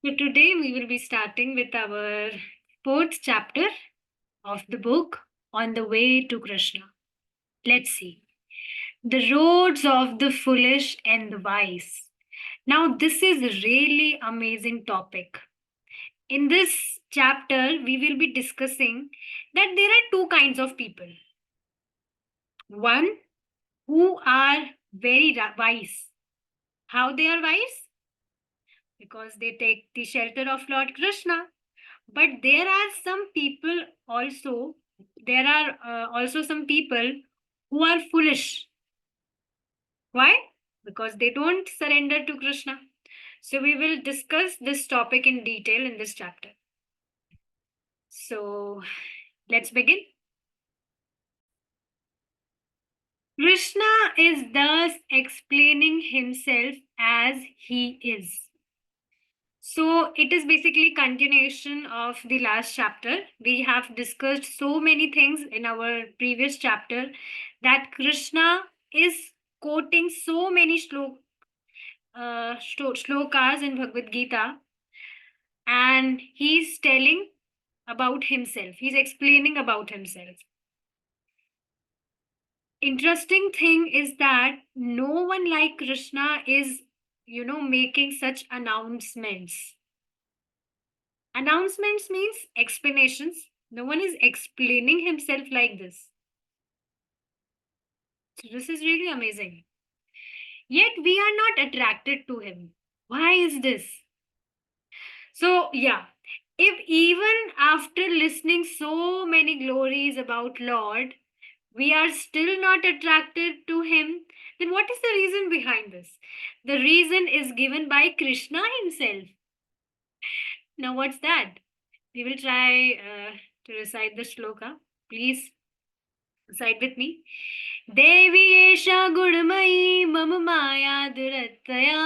So today we will be starting with our fourth chapter of the book On the Way to Krishna. Let's see. The roads of the foolish and the wise. Now this is a really amazing topic. In this chapter we will be discussing that there are two kinds of people. One who are very wise. How they are wise? Because they take the shelter of Lord Krishna. But there are also some people who are foolish. Why? Because they don't surrender to Krishna. So we will discuss this topic in detail in this chapter. So let's begin. Krishna is thus explaining himself as he is. So it is basically continuation of the last chapter. We have discussed so many things in our previous chapter that Krishna is quoting so many shlokas in Bhagavad Gita, and he's telling about himself. He's explaining about himself. Interesting thing is that no one like Krishna is, making such announcements. Announcements means explanations. No one is explaining himself like this. So this is really amazing. Yet we are not attracted to him. Why is this? So, yeah, if even after listening so many glories about Lord, we are still not attracted to him, then what is the reason behind this? The reason is given by Krishna himself. Now, what's that? We will try to recite the shloka. Please recite with me. देवी एषा गुणमयी मम माया दुरत्यया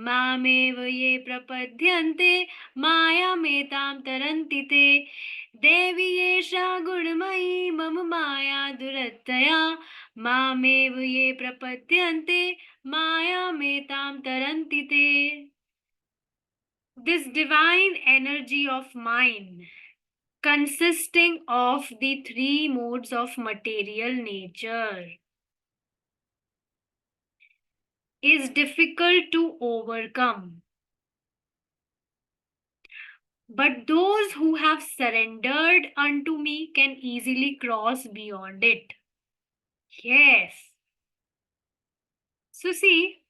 मामेव ये प्रपद्यन्ते मायामेतां तरन्ति ते देवी एषा गुणमयी मम माया दुरत्यया मामेव ये प्रपद्यन्ते मायामेतां तरन्ति ते. This divine energy of mine, consisting of the three modes of material nature, is difficult to overcome. But those who have surrendered unto me can easily cross beyond it. Yes. So see,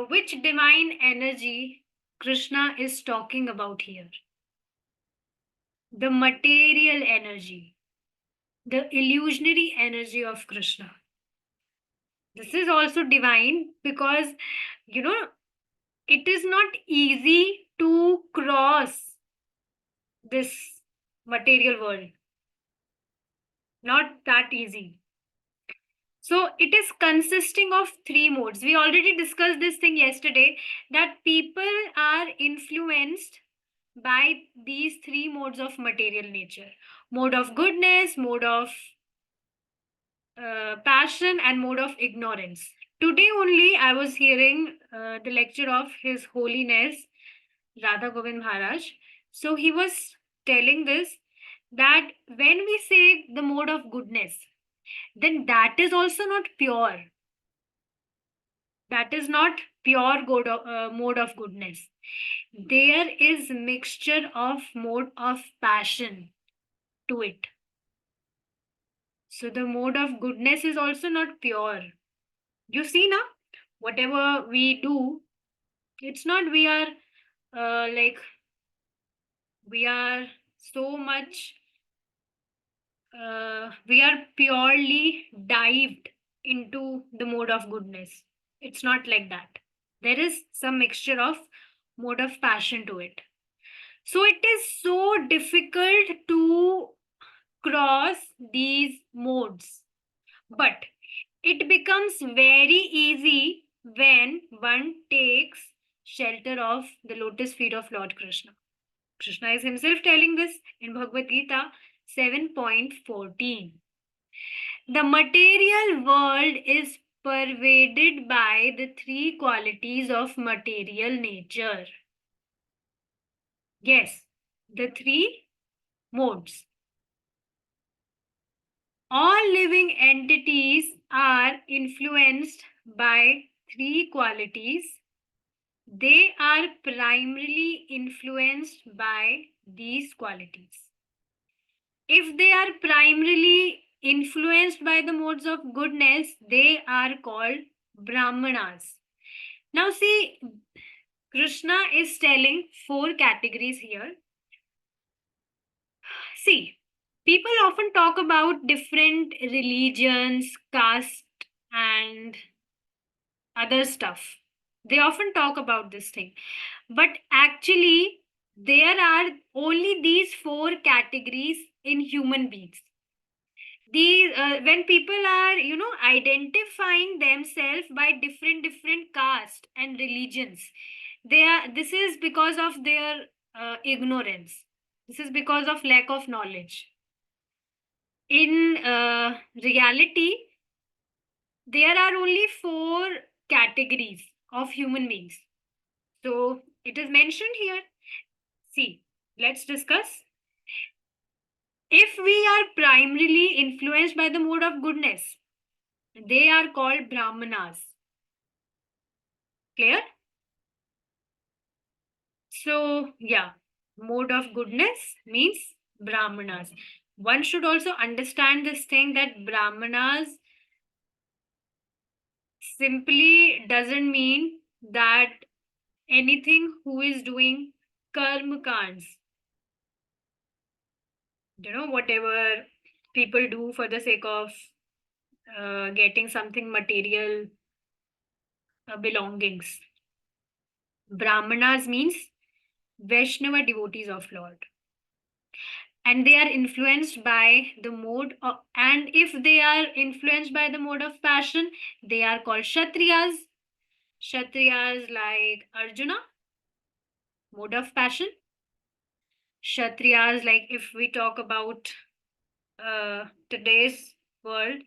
which divine energy Krishna is talking about here? The material energy, the illusionary energy of Krishna. This is also divine because, it is not easy to cross this material world. Not that easy. So it is consisting of three modes. We already discussed this thing yesterday, that people are influenced by these three modes of material nature. Mode of goodness, mode of passion, and mode of ignorance. Today only I was hearing the lecture of His Holiness Radha Govind Maharaj. So he was telling this, that when we say the mode of goodness, then that is also not pure. That is not pure mode of goodness. There is mixture of mode of passion to it. So the mode of goodness is also not pure. You see now, whatever we do, it's not we are we are so much we are purely dived into the mode of goodness. It's not like that. There is some mixture of mode of passion to it. So it is so difficult to cross these modes. But it becomes very easy when one takes shelter of the lotus feet of Lord Krishna. Krishna is himself telling this in Bhagavad Gita 7.14. The material world is pervaded by the three qualities of material nature. Yes, the three modes. All living entities are influenced by three qualities. They are primarily influenced by these qualities. If they are primarily influenced by the modes of goodness, they are called Brahmanas. Now, see, Krishna is telling four categories here. See, people often talk about different religions, caste, and other stuff. They often talk about this thing. But actually, there are only these four categories in human beings. These when people are identifying themselves by different caste and religions, they are this is because of their ignorance. This is because of lack of knowledge. In reality, there are only four categories of human beings. So it is mentioned here. See, let's discuss. If we are primarily influenced by the mode of goodness, they are called Brahmanas. Clear? So, yeah, mode of goodness means Brahmanas. One should also understand this thing that Brahmanas simply doesn't mean that anything who is doing karma kands, whatever people do for the sake of getting something material belongings. Brahmanas means Vaishnava devotees of Lord. And they are influenced by the mode of, and if they are influenced by the mode of passion, they are called Kshatriyas like Arjuna, mode of passion. Kshatriyas, like if we talk about today's world,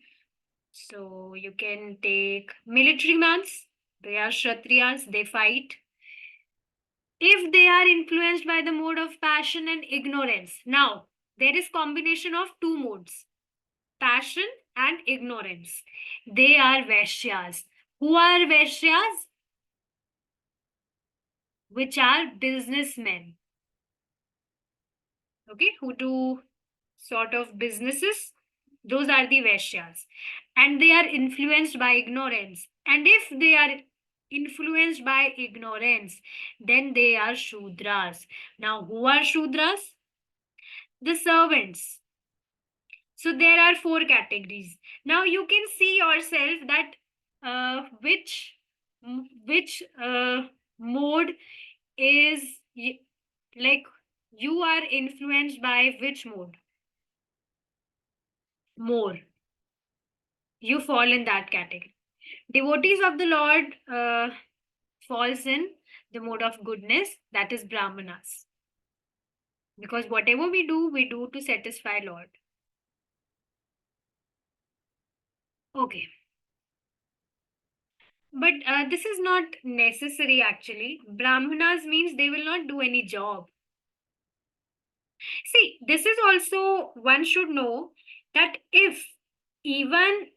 so you can take military mans. They are Kshatriyas, they fight. If they are influenced by the mode of passion and ignorance, now there is combination of two modes, passion and ignorance. They are Vaishyas. Who are Vaishyas? Which are businessmen. Okay, who do sort of businesses. Those are the Vaishyas. And they are influenced by ignorance. And if they are influenced by ignorance, then they are Shudras. Now, who are Shudras? The servants. So there are four categories. Now you can see yourself that which mode is like you are influenced by which mode more. You fall in that category. Devotees of the Lord falls in the mode of goodness, that is Brahmanas. Because whatever we do to satisfy Lord. Okay. But this is not necessary actually. Brahmanas means they will not do any job. See, this is also one should know that if even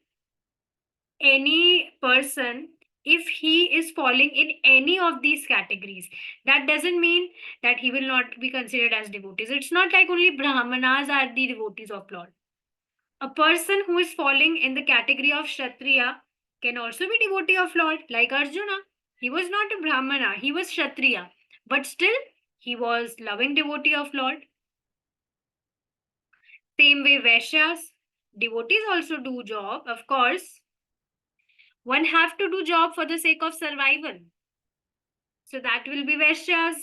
any person, if he is falling in any of these categories, that doesn't mean that he will not be considered as devotees. It's not like only Brahmanas are the devotees of Lord. A person who is falling in the category of Kshatriya can also be devotee of Lord, like Arjuna. He was not a Brahmana, he was Kshatriya, but still he was loving devotee of Lord. Same way Vaishyas, devotees also do job, of course. One have to do job for the sake of survival. So that will be Vaishyas.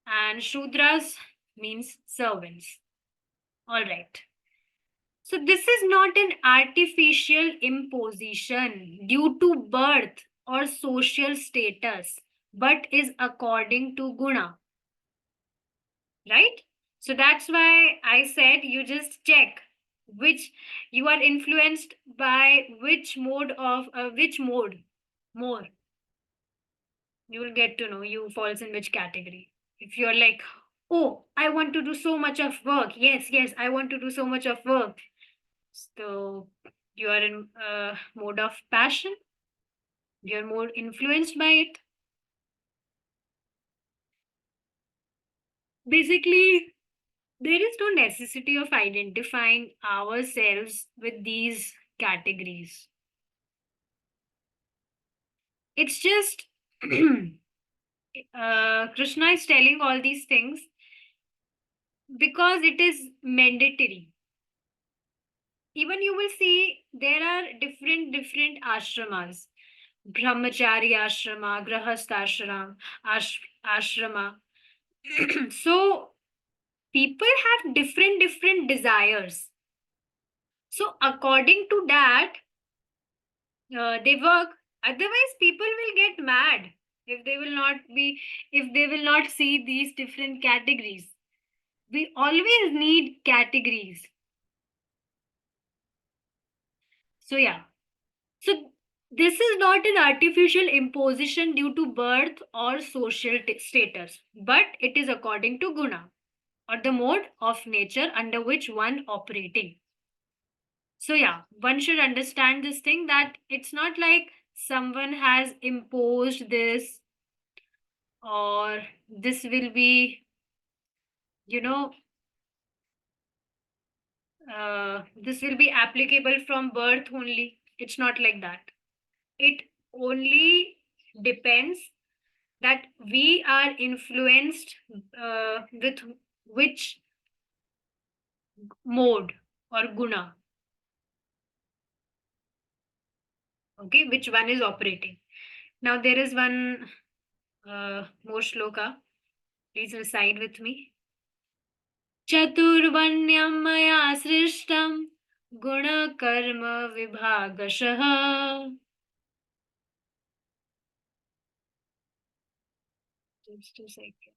And Shudras means servants. All right. So this is not an artificial imposition due to birth or social status, but is according to guna. Right? So that's why I said you just check which you are influenced by which mode of which mode more. You will get to know you falls in which category. If you're like, oh, I want to do so much of work. Yes, yes, I want to do so much of work. So you are in a mode of passion. You're more influenced by it. Basically, there is no necessity of identifying ourselves with these categories. It's just Krishna is telling all these things because it is mandatory. Even you will see there are different ashramas, brahmachari ashrama, grahast ashrama. So people have different desires. So according to that, they work. Otherwise, people will get mad if they will not be, if they will not see these different categories. We always need categories. So yeah. So this is not an artificial imposition due to birth or social status, but it is according to guna, or the mode of nature under which one operating. So yeah, one should understand this thing, that it's not like someone has imposed this, or this will be, you know, this will be applicable from birth only. It's not like that. It only depends that we are influenced with which mode or guna, okay, which one is operating. Now there is one more shloka. Please recite with me. चतुर्वर्ण्यं मया सृष्टं गुणकर्म विभागशः. Just a second.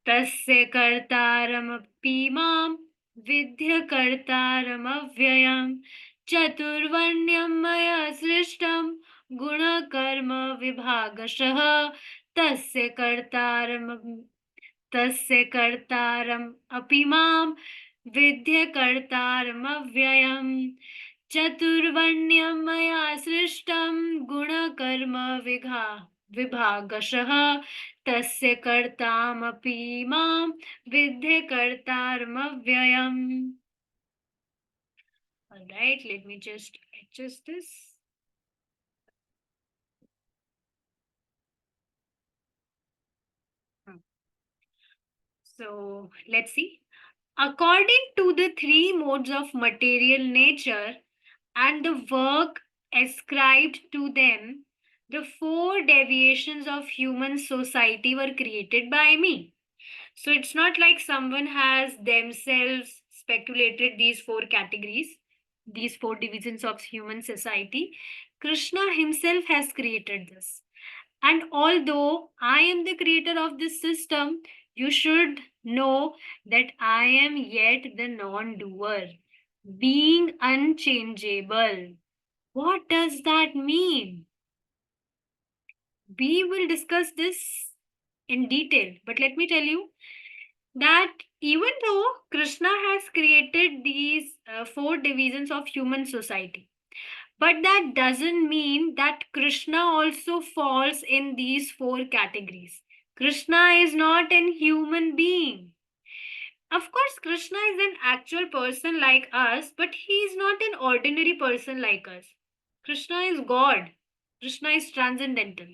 तस्य कर्तारमपि मां विद्य कर्तारमव्ययम्. चतुर्वर्ण्यं मया सृष्टं गुणकर्म विभागशः. तस्य कर्तारम तस्य कर्तारम् अपि मां विद्य कर्तारमव्ययम्. चतुर्वर्ण्यं मया सृष्टं गुणकर्म विभागशः. तस्य कर्तामपि मां विद्य कर्तारमव्ययम्. All right, let me just adjust this. So let's see. According to the three modes of material nature and the work ascribed to them, the four deviations of human society were created by me. So it's not like someone has themselves speculated these four categories, these four divisions of human society. Krishna himself has created this. And although I am the creator of this system, you should know that I am yet the non doer, being unchangeable. What does that mean? We will discuss this in detail, but let me tell you that even though Krishna has created these four divisions of human society, but that doesn't mean that Krishna also falls in these four categories. Krishna is not an human being. Of course, Krishna is an actual person like us, but he is not an ordinary person like us. Krishna is God. Krishna is transcendental.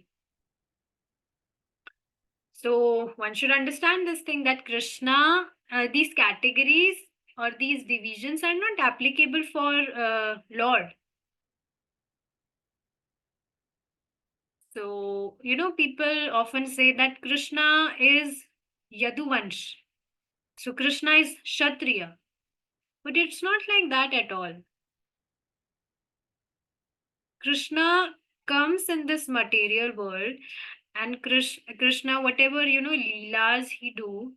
So one should understand this thing, that Krishna, these categories or these divisions are not applicable for Lord. So, people often say that Krishna is Yaduvansh. So Krishna is Kshatriya. But it's not like that at all. Krishna comes in this material world, and Krishna, whatever, leelas he do,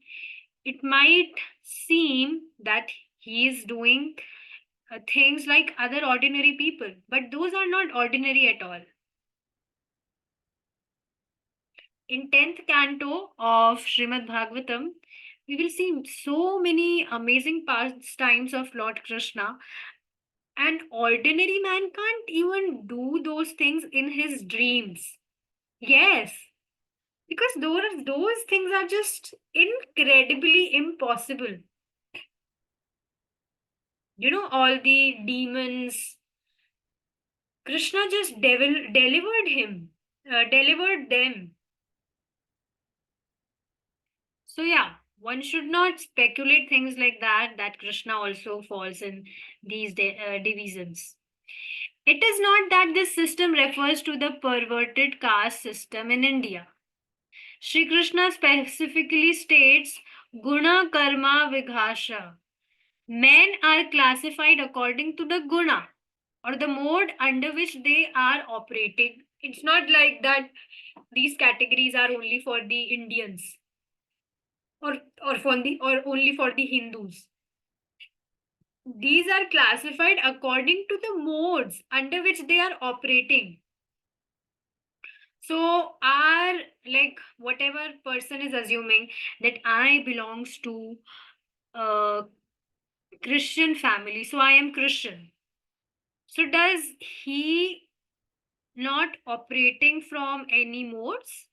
it might seem that he is doing things like other ordinary people, but those are not ordinary at all. in 10th canto of Srimad Bhagavatam, we will see so many amazing pastimes of Lord Krishna. An ordinary man can't even do those things in his dreams. Yes, because those things are just incredibly impossible. All the demons, Krishna just delivered them. So yeah, one should not speculate things like that Krishna also falls in these divisions. It is not that this system refers to the perverted caste system in India. Sri Krishna specifically states guna karma vighasha. Men are classified according to the guna or the mode under which they are operating. It's not like that these categories are only for the Indians or only for the Hindus. These are classified according to the modes under which they are operating. So our, like, whatever person is assuming that I belongs to a Christian family, so I am Christian. So does he not operating from any modes,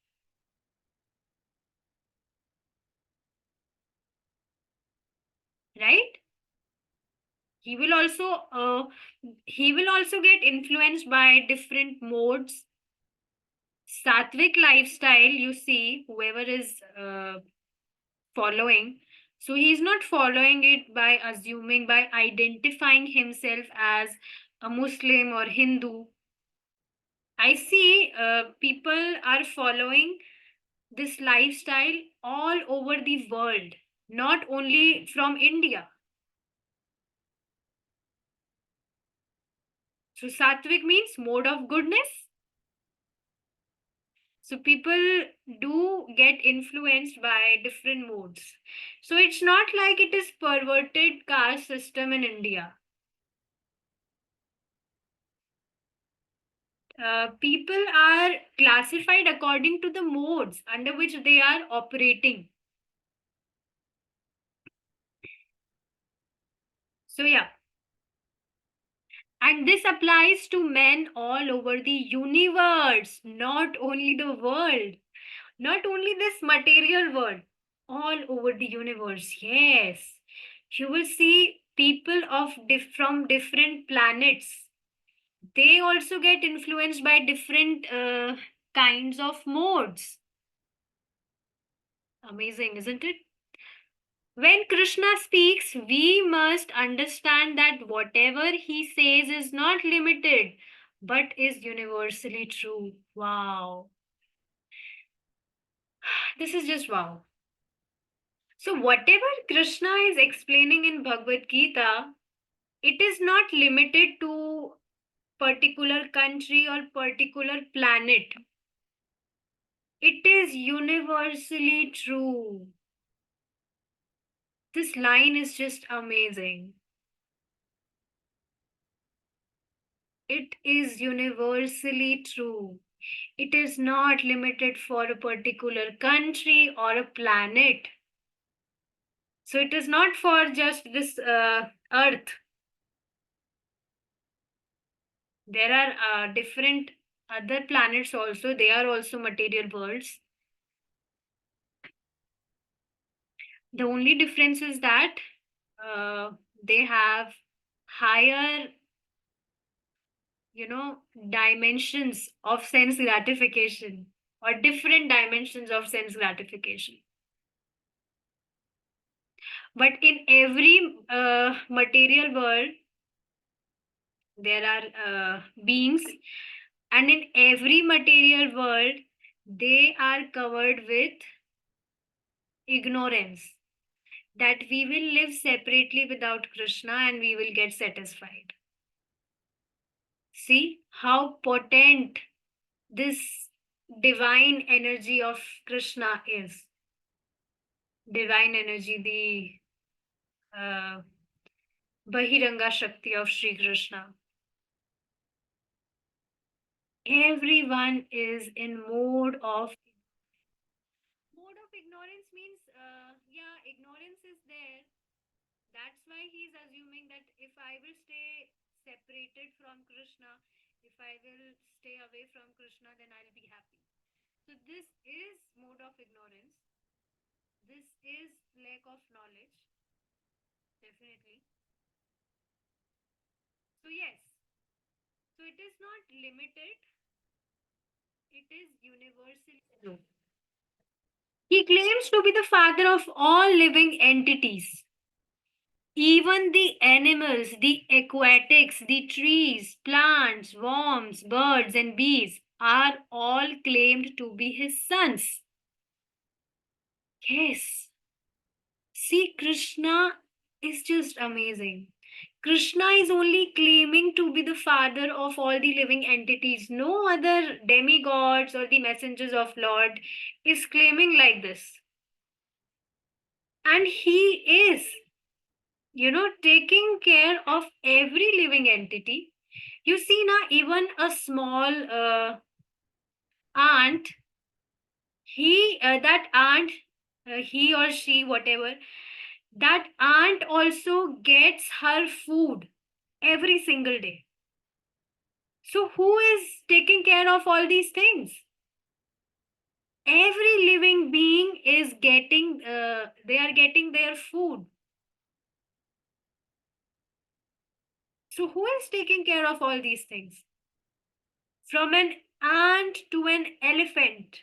right? He will also get influenced by different modes. Sattvic lifestyle, you see, whoever is following, so he's not following it by assuming, by identifying himself as a Muslim or Hindu. I see people are following this lifestyle all over the world, not only from India. So Sattvic means mode of goodness. So people do get influenced by different modes. So it's not like it is perverted caste system in India. People are classified according to the modes under which they are operating. So yeah, and this applies to men all over the universe, not only the world, not only this material world, all over the universe. Yes, you will see people from different planets. They also get influenced by different kinds of modes. Amazing, isn't it? When Krishna speaks, we must understand that whatever he says is not limited but is universally true. Wow. This is just wow. So, whatever Krishna is explaining in Bhagavad Gita, it is not limited to particular country or particular planet. It is universally true. This line is just amazing. It is universally true. It is not limited for a particular country or a planet. So it is not for just this earth. There are different other planets also. They are also material worlds. The only difference is that uh, they have higher, dimensions of sense gratification or different dimensions of sense gratification. But in every material world, there are beings, and in every material world, they are covered with ignorance that we will live separately without Krishna and we will get satisfied. See how potent this divine energy of Krishna is. Divine energy, the Bahiranga Shakti of Sri Krishna. Everyone is in mode of there, that's why he's assuming that if I will stay separated from Krishna, if I will stay away from Krishna, then I'll be happy. So this is mode of ignorance. This is lack of knowledge, definitely. So yes, so it is not limited, it is universal. No. He claims to be the father of all living entities. Even the animals, the aquatics, the trees, plants, worms, birds, and bees are all claimed to be his sons. Yes. See, Krishna is just amazing. Krishna is only claiming to be the father of all the living entities. No other demigods or the messengers of Lord is claiming like this. And he is, taking care of every living entity. You see now, even a small ant, that ant, he or she, whatever, that ant also gets her food every single day. So who is taking care of all these things? Every living being is getting, they are getting their food. So who is taking care of all these things? From an ant to an elephant,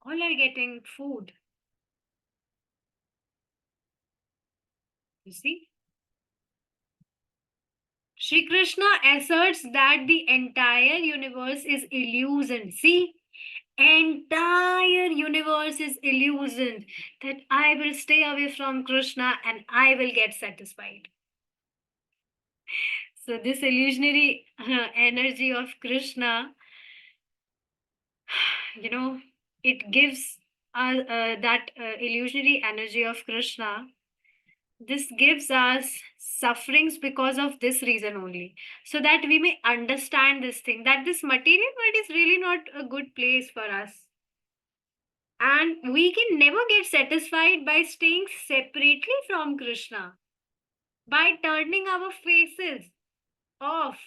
all are getting food. You see? Sri Krishna asserts that the entire universe is illusion. See? Entire universe is illusion. That I will stay away from Krishna and I will get satisfied. So this illusionary energy of Krishna, it gives that illusionary energy of Krishna. This gives us sufferings because of this reason only, so that we may understand this thing, that this material world is really not a good place for us. And we can never get satisfied by staying separately from Krishna, by turning our faces off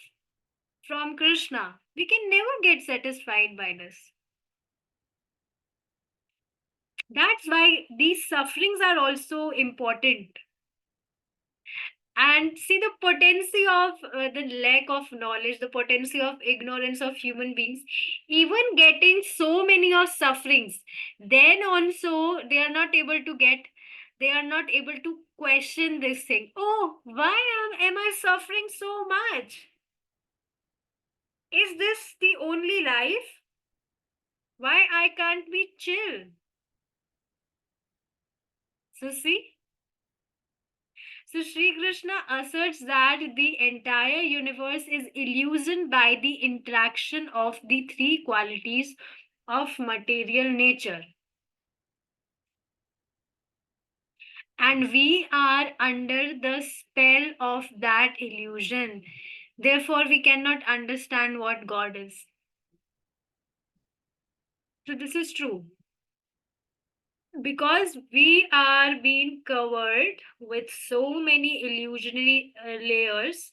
from Krishna. We can never get satisfied by this. That's why these sufferings are also important. And see the potency of the lack of knowledge, the potency of ignorance of human beings, even getting so many of sufferings, then also they are not able to question this thing. Oh, why am I suffering so much? Is this the only life? Why I can't be chill? So see, so Sri Krishna asserts that the entire universe is illusioned by the interaction of the three qualities of material nature. And we are under the spell of that illusion. Therefore, we cannot understand what God is. So this is true. Because we are being covered with so many illusionary layers,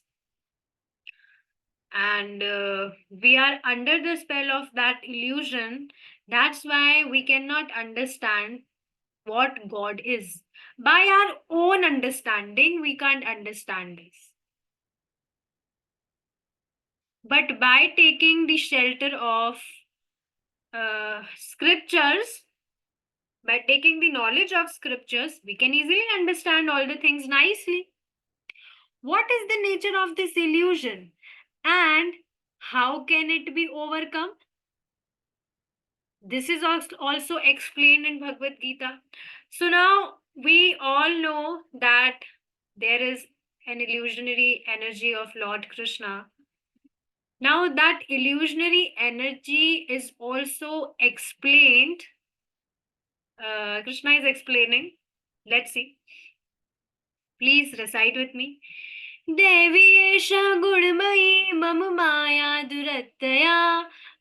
and we are under the spell of that illusion. That's why we cannot understand what God is. By our own understanding, we can't understand this. But by taking the shelter of scriptures, by taking the knowledge of scriptures, we can easily understand all the things nicely. What is the nature of this illusion? And how can it be overcome? This is also explained in Bhagavad Gita. So now we all know that there is an illusionary energy of Lord Krishna. Now that illusionary energy is also explained. Krishna is explaining. Let's see. Please recite with me. देवी एषा गुणमयी मम माया दुरत्यया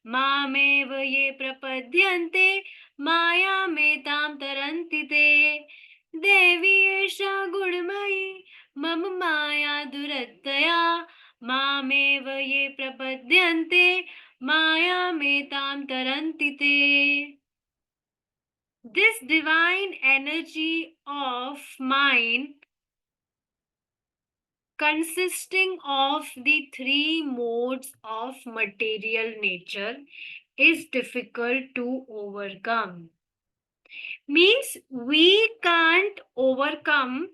मामेव ये प्रपद्यन्ते मायामेतां तरन्ति ते देवी एषा गुणमयी मम माया दुरत्यया मामेव ये प्रपद्यन्ते मायामेतां तरन्ति ते. This divine energy of mine, consisting of the three modes of material nature, is difficult to overcome. Means we can't overcome,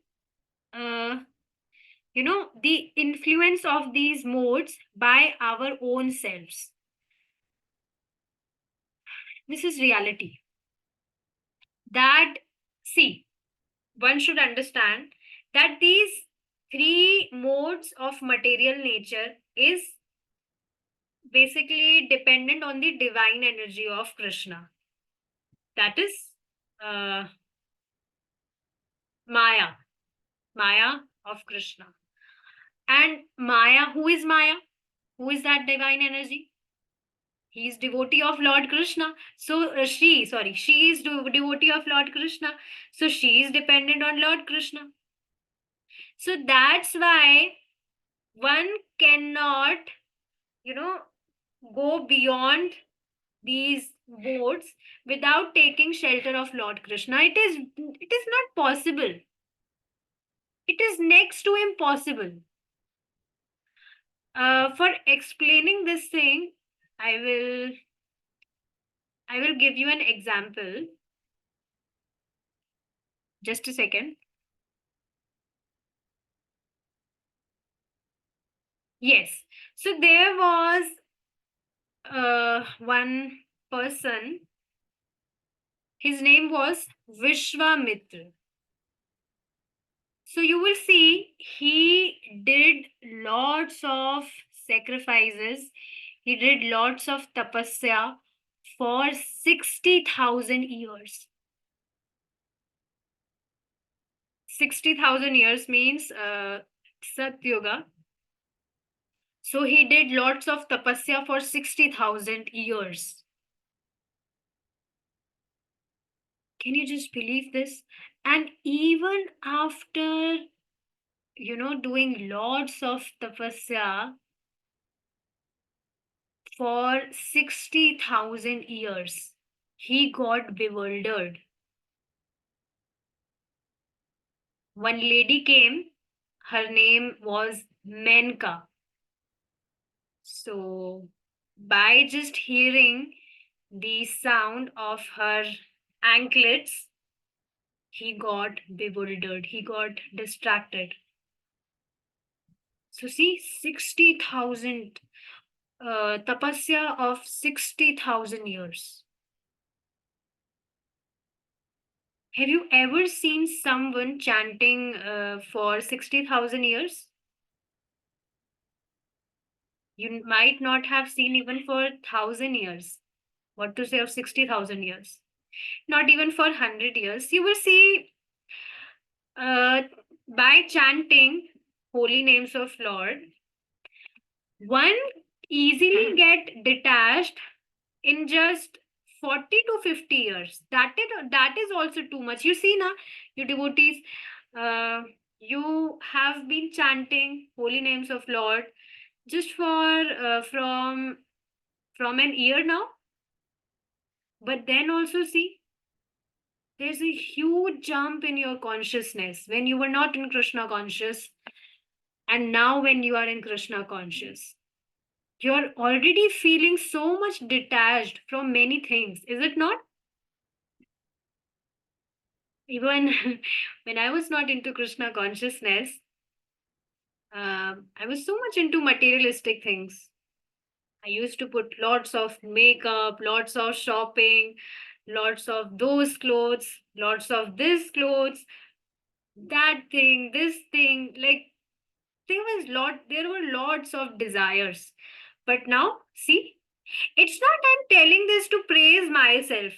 the influence of these modes by our own selves. This is reality. That, see, one should understand that these three modes of material nature is basically dependent on the divine energy of Krishna. That is uh, Maya, Maya of Krishna. And Maya, who is Maya? Who is that divine energy? He is devotee of Lord Krishna. So she is devotee of Lord Krishna. So she is dependent on Lord Krishna. So that's why one cannot, go beyond these modes without taking shelter of Lord Krishna. It is not possible. It is next to impossible. For explaining this thing, I will give you an example. Just a second. Yes. So there was one person. His name was 𝗰𝗵𝗵. So you will see he did lots of sacrifices. He did lots of tapasya for 60,000 years. 60,000 years means Satyuga. So he did lots of tapasya for 60,000 years. Can you just believe this? And even after, doing lots of tapasya for 60,000 years, he got bewildered. One lady came, her name was Menka. So, by just hearing the sound of her anklets, he got bewildered, he got distracted. So, see, 60,000 tapasya of 60,000 years. Have you ever seen someone chanting for 60,000 years? You might not have seen even for 1,000 years. What to say of 60,000 years? Not even for 100 years. You will see uh, by chanting holy names of Lord, one easily get detached in just 40 to 50 years. That is also too much. You see now, you devotees, you have been chanting holy names of Lord just for from an year now. But then also see, there's a huge jump in your consciousness when you were not in Krishna conscious, and now when you are in Krishna conscious. You're already feeling so much detached from many things, is it not? Even when I was not into Krishna consciousness, I was so much into materialistic things. I used to put lots of makeup, lots of shopping, lots of those clothes, lots of this clothes, that thing, this thing. Like there were lots of desires. But now, see, it's not I'm telling this to praise myself.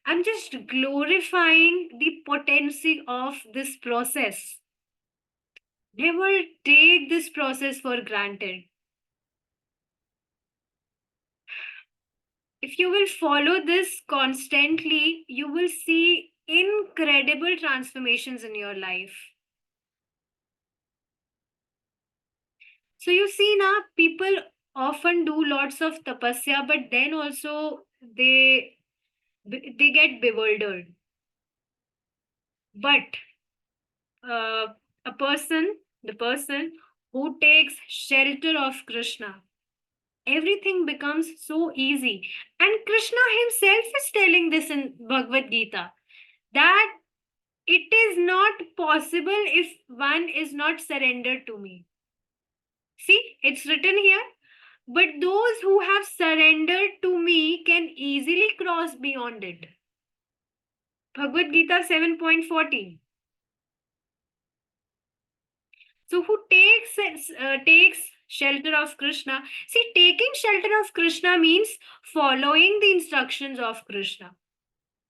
I'm just glorifying the potency of this process. Never take this process for granted. If you will follow this constantly, you will see incredible transformations in your life. So you see now, people often do lots of tapasya, but then also they get bewildered. But a person, the person who takes shelter of Krishna, everything becomes so easy. And Krishna himself is telling this in Bhagavad Gita, that it is not possible if one is not surrendered to me. See, it's written here. But those who have surrendered to me can easily cross beyond it. Bhagavad Gita 7.14. So who takes shelter of Krishna? See, taking shelter of Krishna means following the instructions of Krishna,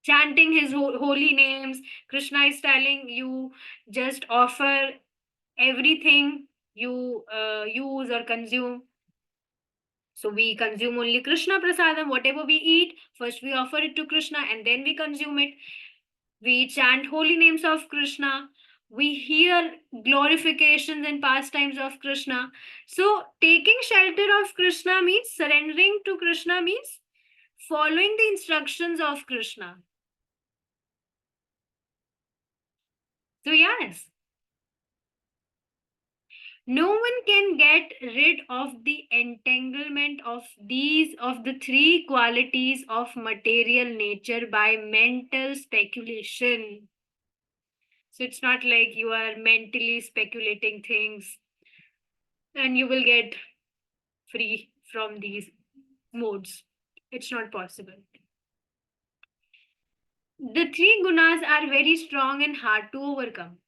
chanting his holy names. Krishna is telling you, just offer everything you use or consume. So we consume only Krishna prasadam. Whatever we eat, first we offer it to Krishna and then we consume it. We chant holy names of Krishna. We hear glorifications and pastimes of Krishna. So taking shelter of Krishna means surrendering to Krishna, means following the instructions of Krishna. So yes, no one can get rid of the entanglement of the three qualities of material nature by mental speculation. So it's not like you are mentally speculating things and you will get free from these modes. It's not possible. The three gunas are very strong and hard to overcome.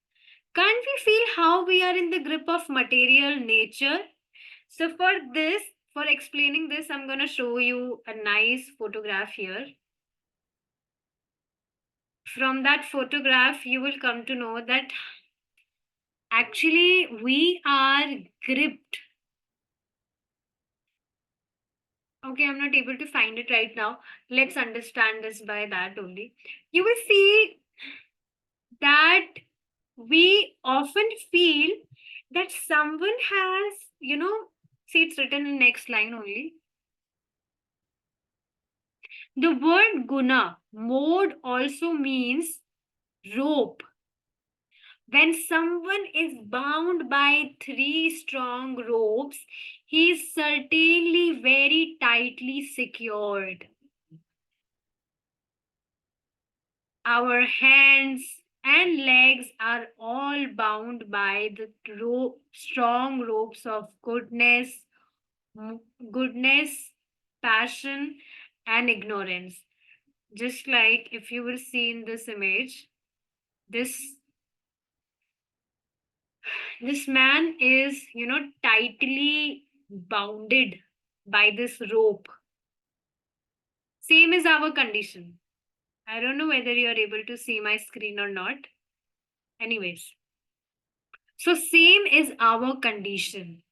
Can't we feel how we are in the grip of material nature? So for explaining this, I'm going to show you a nice photograph here. From that photograph, you will come to know that actually we are gripped. Okay, I'm not able to find it right now. Let's understand this by that only. You will see that we often feel that someone has, see, it's written in next line only. The word guna, mode, also means rope. When someone is bound by three strong ropes, he is certainly very tightly secured. Our hands and legs are all bound by the strong ropes of goodness, passion, and ignorance. Just like if you will see in this image, this man is, tightly bounded by this rope. Same is our condition. I don't know whether you are able to see my screen or not. Anyways, so same is our condition.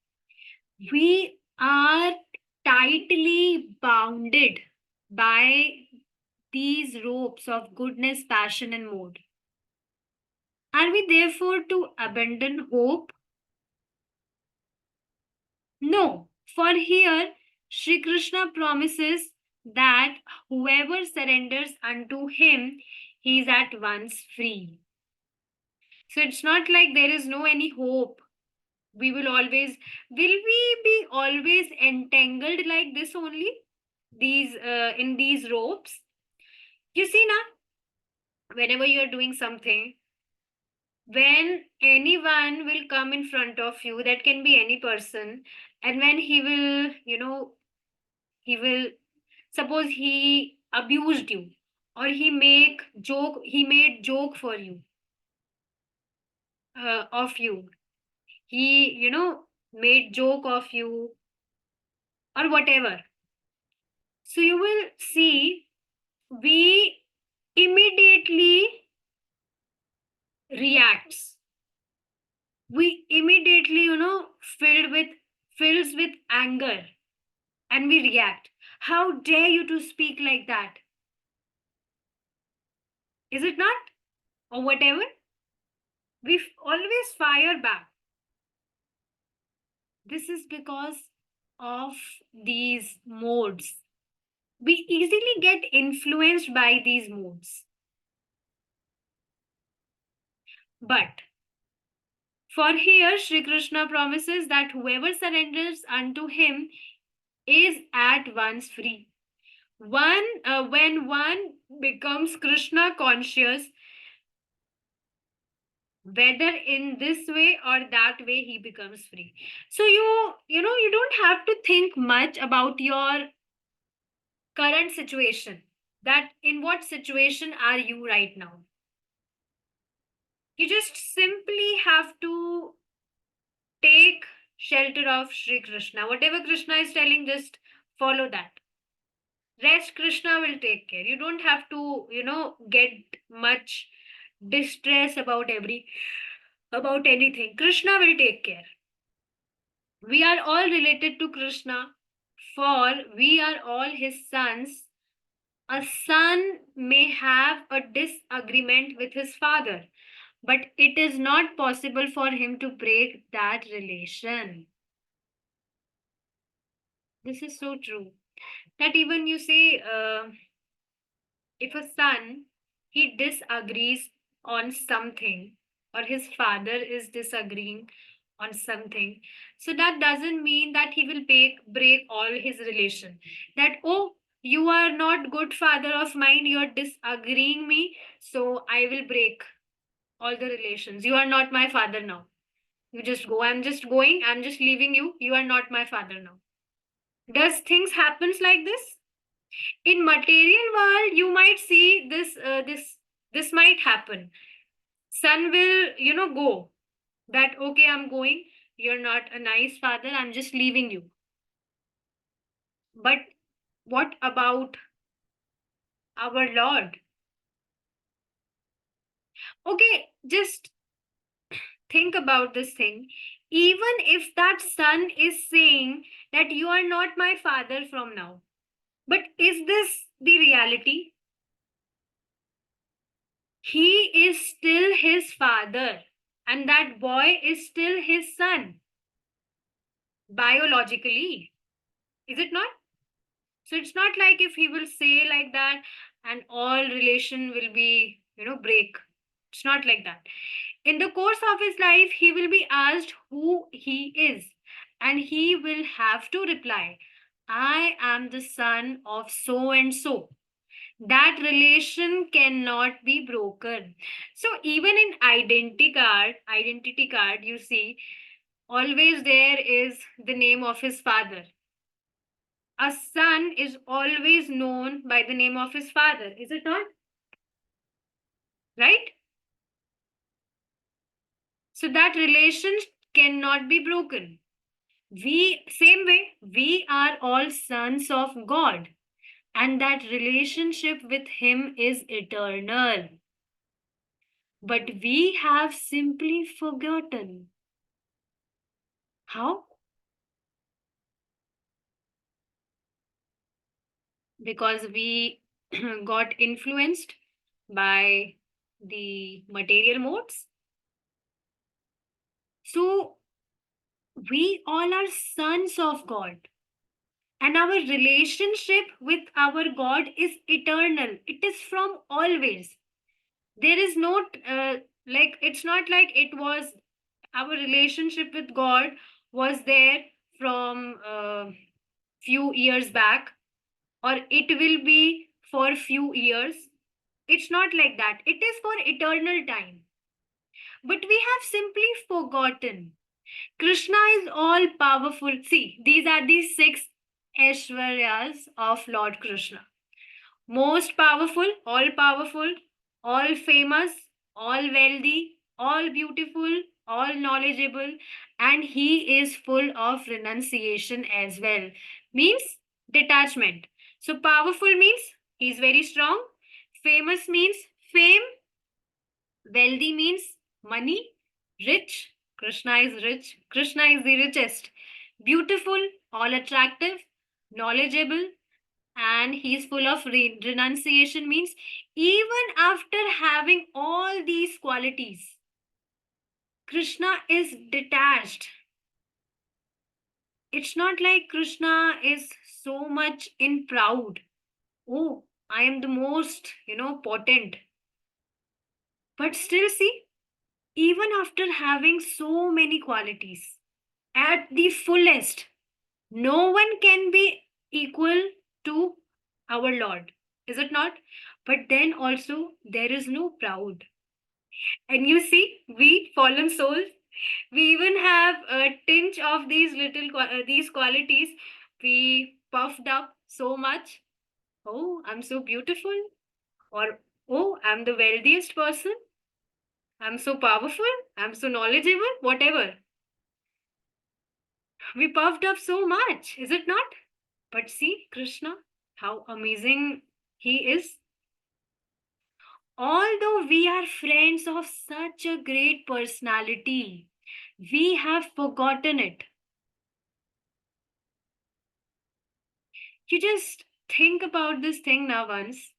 We are tightly bounded by these ropes of goodness, passion, and mood. Are we therefore to abandon hope? No, for here, Sri Krishna promises that whoever surrenders unto him, he is at once free. So it's not like there is no any hope. Will we be always entangled like this only? In these ropes? You see now, whenever you are doing something, when anyone will come in front of you, that can be any person, and when he will, he will, suppose he abused you, or he made joke for you, of you. He, made joke of you or whatever. So you will see, we immediately reacts. We immediately, fills with anger, and we react. How dare you to speak like that? Is it not? Or whatever. We always fire back. This is because of these modes. We easily get influenced by these modes. But for here, Sri Krishna promises that whoever surrenders unto him is at once free. When one becomes Krishna conscious, whether in this way or that way, he becomes free. So you don't have to think much about your current situation. That in what situation are you right now? You just simply have to take shelter of Sri Krishna. Whatever Krishna is telling, just follow that. Rest Krishna will take care. You don't have to, get much distress about anything. Krishna will take care. We are all related to Krishna, for we are all his sons. A son may have a disagreement with his father, but it is not possible for him to break that relation. This is so true. That even you say, if a son he disagrees on something, or his father is disagreeing on something, so that doesn't mean that he will break all his relation. That, oh, you are not good father of mine, you are disagreeing me, so I will break all the relations. You are not my father now. You just go. I'm just going. I'm just leaving you. You are not my father now. Does things happens like this? In material world, you might see this might happen. Son will, go. That, okay, I'm going. You're not a nice father. I'm just leaving you. But what about our Lord? Okay, just think about this thing. Even if that son is saying that you are not my father from now, but is this the reality? He is still his father, and that boy is still his son biologically. Is it not? So it's not like if he will say like that and all relation will be, break. It's not like that. In the course of his life, he will be asked who he is, and he will have to reply, I am the son of so and so. That relation cannot be broken. So even in identity card, you see, always there is the name of his father. A son is always known by the name of his father, is it not? Right? So that relation cannot be broken. Same way, we are all sons of God, and that relationship with him is eternal. But we have simply forgotten. How? Because we got influenced by the material modes. So we all are sons of God, and our relationship with our God is eternal. It is from always. There is no it's not like it was our relationship with God was there from few years back, or it will be for few years. It's not like that. It is for eternal time. But we have simply forgotten. Krishna is all powerful. See, these are the six Aishwaryas of Lord Krishna. Most powerful, all famous, all wealthy, all beautiful, all knowledgeable, and he is full of renunciation as well. Means detachment. So powerful means he is very strong. Famous means fame. Wealthy means money. Rich, Krishna is rich. Krishna is the richest. Beautiful, all attractive, knowledgeable, and he's full of renunciation, means even after having all these qualities, Krishna is detached. It's not like Krishna is so much in proud. Oh, I am the most, potent. But still, see, even after having so many qualities, at the fullest, no one can be equal to our Lord. Is it not? But then also, there is no proud. And you see, we fallen souls, we even have a tinge of these these qualities. We puffed up so much. Oh, I'm so beautiful. Or, oh, I'm the wealthiest person. I'm so powerful. I'm so knowledgeable. Whatever. We puffed up so much, is it not? But see, Krishna, how amazing he is. Although we are friends of such a great personality, we have forgotten it. You just think about this thing now once,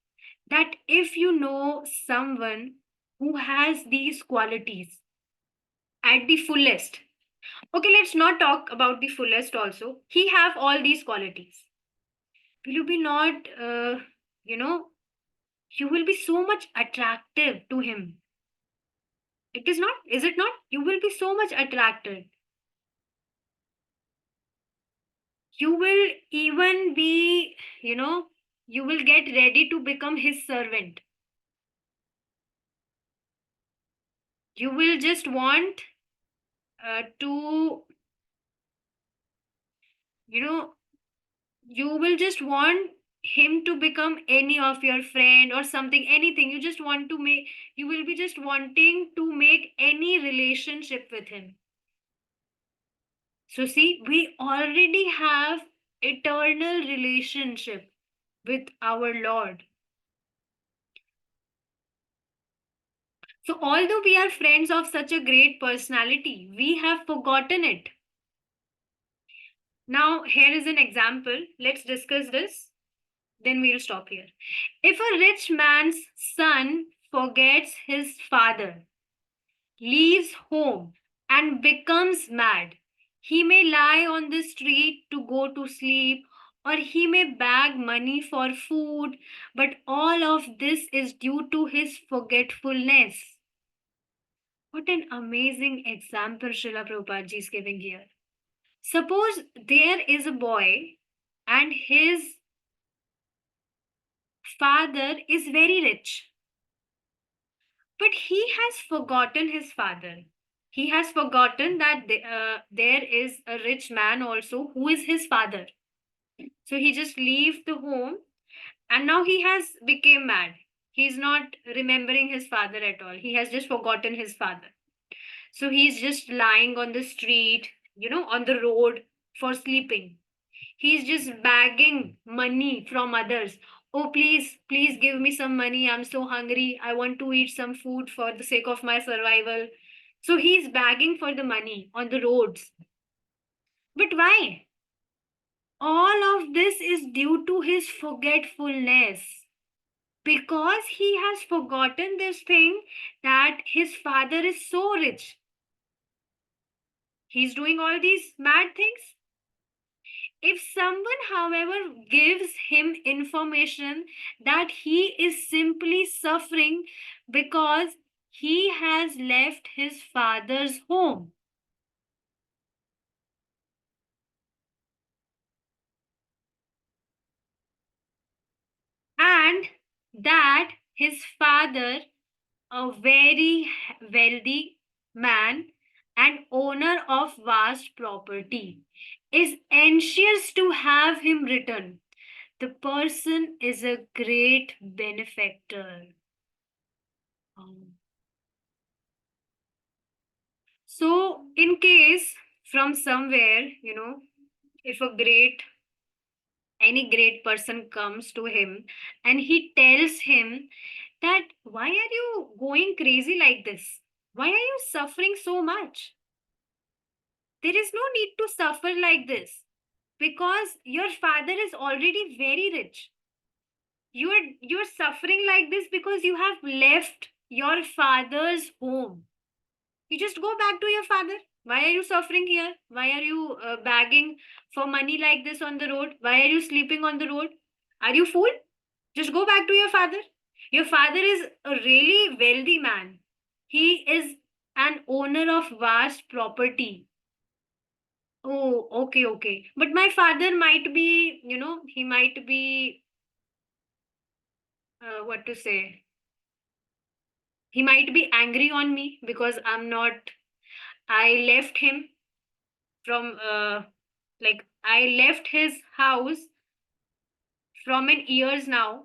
that if you know someone who has these qualities at the fullest, okay, let's not talk about the fullest also, he have all these qualities, will you be not, you know, you will be so much attractive to him. It is not, is it not? You will be so much attracted. You will even be, you will get ready to become his servant. You will just want to, you know, you will just want him to become any of your friend or something, anything. You just want to make, you will be just wanting to make any relationship with him. So see, we already have eternal relationship with our Lord. So although we are friends of such a great personality, we have forgotten it. Now, here is an example. Let's discuss this. Then we'll stop here. If a rich man's son forgets his father, leaves home, and becomes mad, he may lie on the street to go to sleep, or he may beg money for food, but all of this is due to his forgetfulness. What an amazing example Srila Prabhupada ji is giving here. Suppose there is a boy and his father is very rich, but he has forgotten his father. He has forgotten that there is a rich man also who is his father. So he just leave the home and now he has become mad. He's not remembering his father at all. He has just forgotten his father. So he's just lying on the street, on the road for sleeping. He's just begging money from others. Oh, please, please give me some money. I'm so hungry. I want to eat some food for the sake of my survival. So he's begging for the money on the roads. But why? All of this is due to his forgetfulness. Because he has forgotten this thing, that his father is so rich. He's doing all these mad things. If someone, however, gives him information that he is simply suffering because he has left his father's home, and that his father, a very wealthy man and owner of vast property, is anxious to have him return, the person is a great benefactor. Um, So, in case from somewhere, if any great person comes to him and he tells him that, why are you going crazy like this? Why are you suffering so much? There is no need to suffer like this. because your father is already very rich. You're suffering like this because you have left your father's home. You just go back to your father. Why are you suffering here? Why are you begging for money like this on the road? Why are you sleeping on the road? Are you fool? Just go back to your father. Your father is a really wealthy man. He is an owner of vast property. Oh, okay, okay. But my father might be, he might be, what to say? He might be angry on me because I left him from, I left his house from an years now.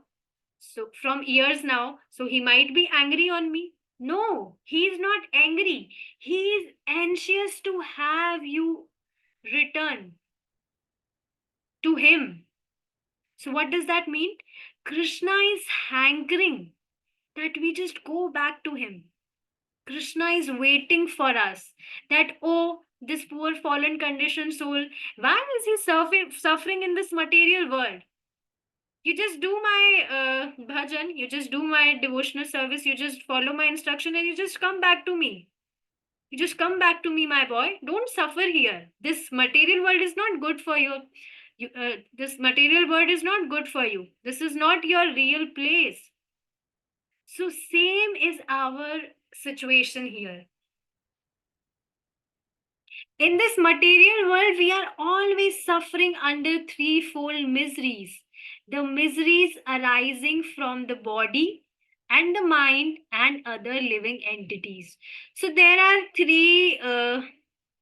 So, from years now. So, he might be angry on me. No, he's not angry. He's anxious to have you return to him. So, what does that mean? Krishna is hankering that we just go back to him. Krishna is waiting for us. That, oh, this poor fallen conditioned soul, why is he suffering in this material world? You just do my bhajan, you just do my devotional service, you just follow my instruction, and you just come back to me. You just come back to me, my boy. Don't suffer here. This material world is not good for you. This material world is not good for you. This is not your real place. So, same is our situation here. In this material world, we are always suffering under threefold miseries. The miseries arising from the body and the mind and other living entities. So there are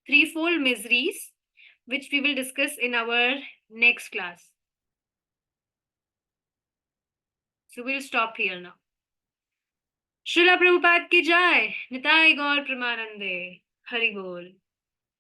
threefold miseries which we will discuss in our next class. So we'll stop here now. Srila Prabhupada ki jai, Nitai Gaur Pramanande, Hari Bol.